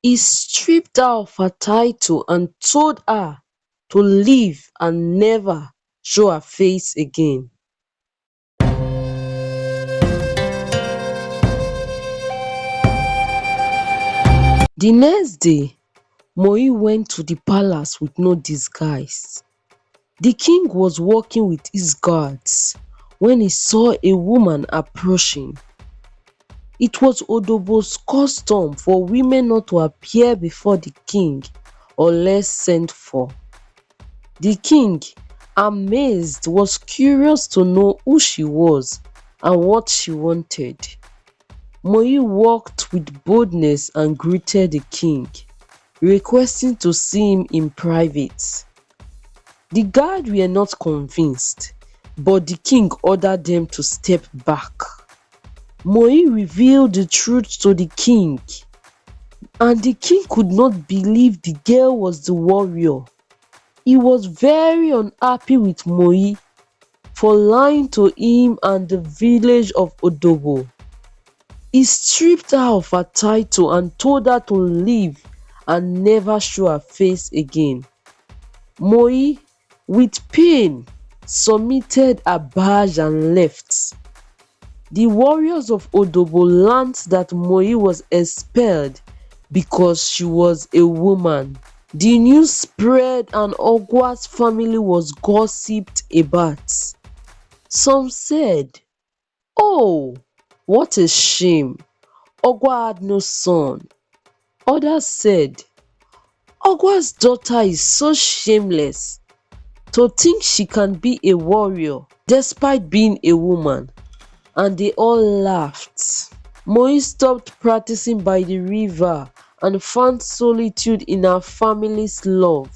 He stripped her of her title and told her to leave and never show her face again. The next day, Moi went to the palace with no disguise. The king was walking with his guards when he saw a woman approaching. It was Odobo's custom for women not to appear before the king unless sent for. The king, amazed, was curious to know who she was and what she wanted. Moi walked with boldness and greeted the king, requesting to see him in private. The guards were not convinced, but the king ordered them to step back. Moi revealed the truth to the king, and the king could not believe the girl was the warrior. He was very unhappy with Moi for lying to him and the village of Odobo. He stripped her of her title and told her to leave and never show her face again. Moi, with pain, submitted her badge and left. The warriors of Odobo learned that Moi was expelled because she was a woman. The news spread and Ogwa's family was gossiped about. Some said, "Oh, what a shame! Ogwa had no son." Others said, "Ogwa's daughter is so shameless. To think she can be a warrior despite being a woman." And they all laughed. Moi stopped practicing by the river and found solitude in her family's love.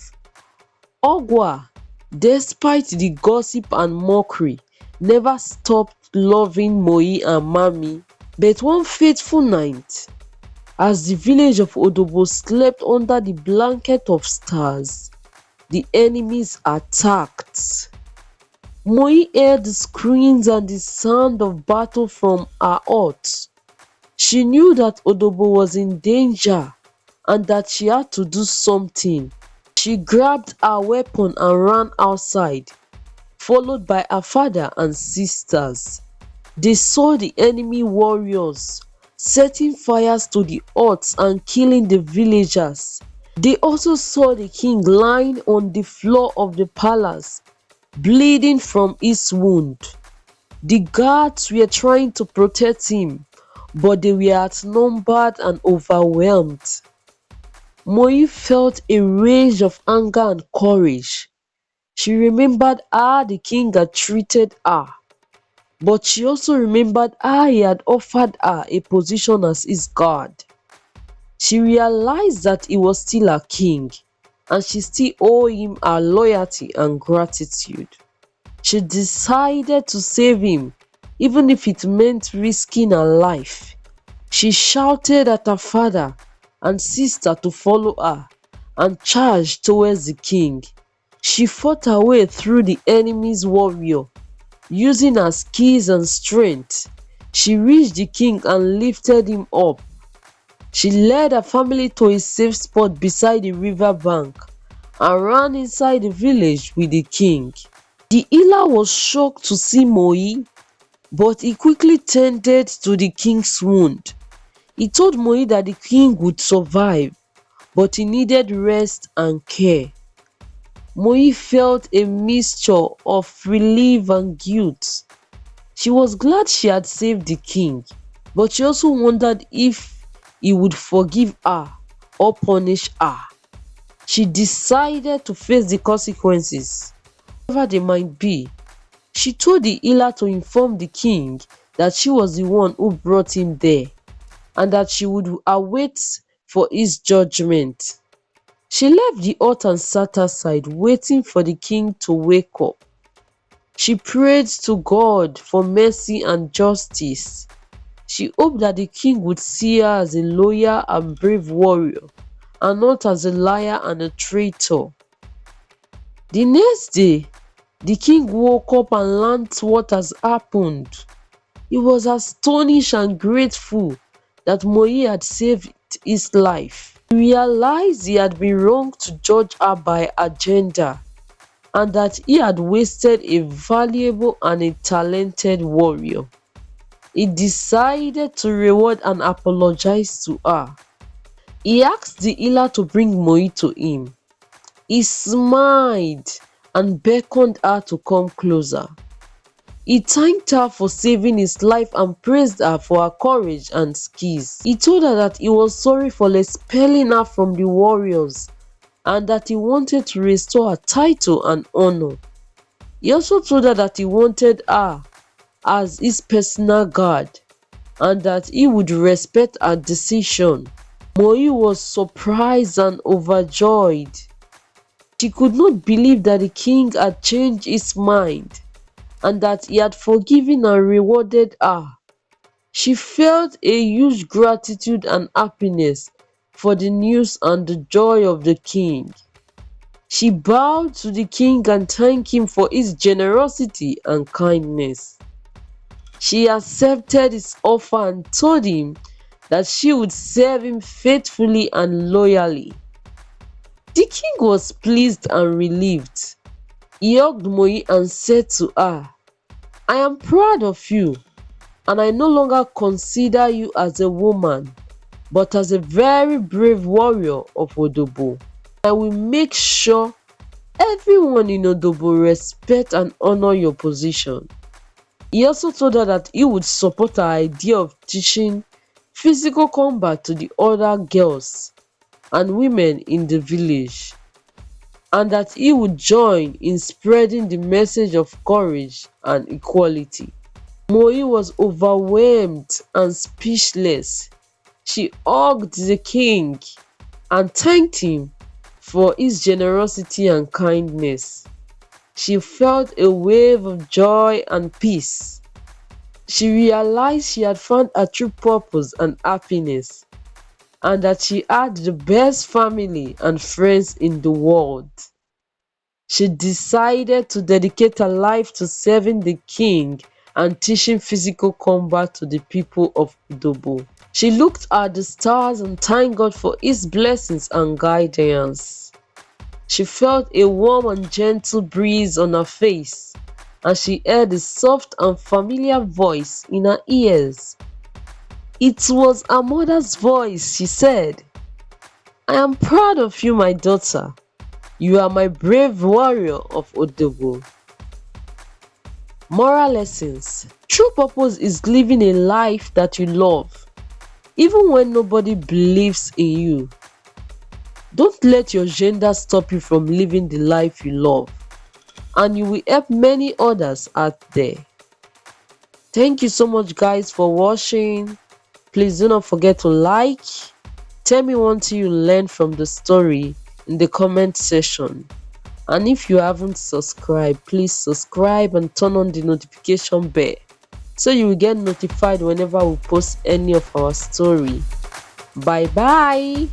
Ogwa, despite the gossip and mockery, never stopped loving Moi and Mami. But one fateful night, as the village of Odobo slept under the blanket of stars, the enemies attacked. Moi heard the screams and the sound of battle from her hut. She knew that Odobo was in danger and that she had to do something. She grabbed her weapon and ran outside, followed by her father and sisters. They saw the enemy warriors setting fires to the huts and killing the villagers. They also saw the king lying on the floor of the palace, bleeding from his wound. The guards were trying to protect him, but they were outnumbered and overwhelmed. Moi felt a rage of anger and courage. She remembered how the king had treated her, but she also remembered how he had offered her a position as his guard. She realized that he was still her king, and she still owed him her loyalty and gratitude. She decided to save him, even if it meant risking her life. She shouted at her father and sister to follow her and charged towards the king. She fought her way through the enemy's warrior, using her skills and strength. She reached the king and lifted him up. She led her family to a safe spot beside the river bank and ran inside the village with the king. The healer was shocked to see Moi, but he quickly tended to the king's wound. He told Moi that the king would survive, but he needed rest and care. Moi felt a mixture of relief and guilt. She was glad she had saved the king, but she also wondered if he would forgive her or punish her. She decided to face the consequences, whatever they might be. She told the healer to inform the king that she was the one who brought him there and that she would await for his judgment. She left the hut and sat aside, waiting for the king to wake up. She prayed to God for mercy and justice. She hoped that the king would see her as a loyal and brave warrior and not as a liar and a traitor. The next day, the king woke up and learned what has happened. He was astonished and grateful that Moi had saved his life. He realized he had been wrong to judge her by her gender and that he had wasted a valuable and a talented warrior. He decided to reward and apologize to her. He asked the healer to bring Moi to him. He smiled and beckoned her to come closer. He thanked her for saving his life and praised her for her courage and skills. He told her that he was sorry for expelling her from the warriors and that he wanted to restore her title and honor. He also told her that he wanted her as his personal guard and that he would respect her decision. Moi was surprised and overjoyed. She could not believe that the king had changed his mind and that he had forgiven and rewarded her. She felt a huge gratitude and happiness for the news and the joy of the king. She bowed to the king and thanked him for his generosity and kindness. She accepted his offer and told him that she would serve him faithfully and loyally. The king was pleased and relieved. He hugged Moi and said to her, "I am proud of you, and I no longer consider you as a woman, but as a very brave warrior of Odobo. I will make sure everyone in Odobo respect and honor your position." He also told her that he would support her idea of teaching physical combat to the other girls and women in the village, and that he would join in spreading the message of courage and equality. Moi was overwhelmed and speechless. She hugged the king and thanked him for his generosity and kindness. She felt a wave of joy and peace. She realized she had found her true purpose and happiness, and that she had the best family and friends in the world. She decided to dedicate her life to serving the king and teaching physical combat to the people of Odobo. She looked at the stars and thanked God for his blessings and guidance. She felt a warm and gentle breeze on her face, and she heard a soft and familiar voice in her ears. It was her mother's voice. She said, "I am proud of you, my daughter. You are my brave warrior of Odobo." Moral lessons. True purpose is living a life that you love, even when nobody believes in you. Don't let your gender stop you from living the life you love, and you will help many others out there. Thank you so much, guys, for watching. Please do not forget to like. Tell me one thing you learned from the story in the comment section. And if you haven't subscribed, please subscribe and turn on the notification bell so you will get notified whenever we post any of our story. Bye bye.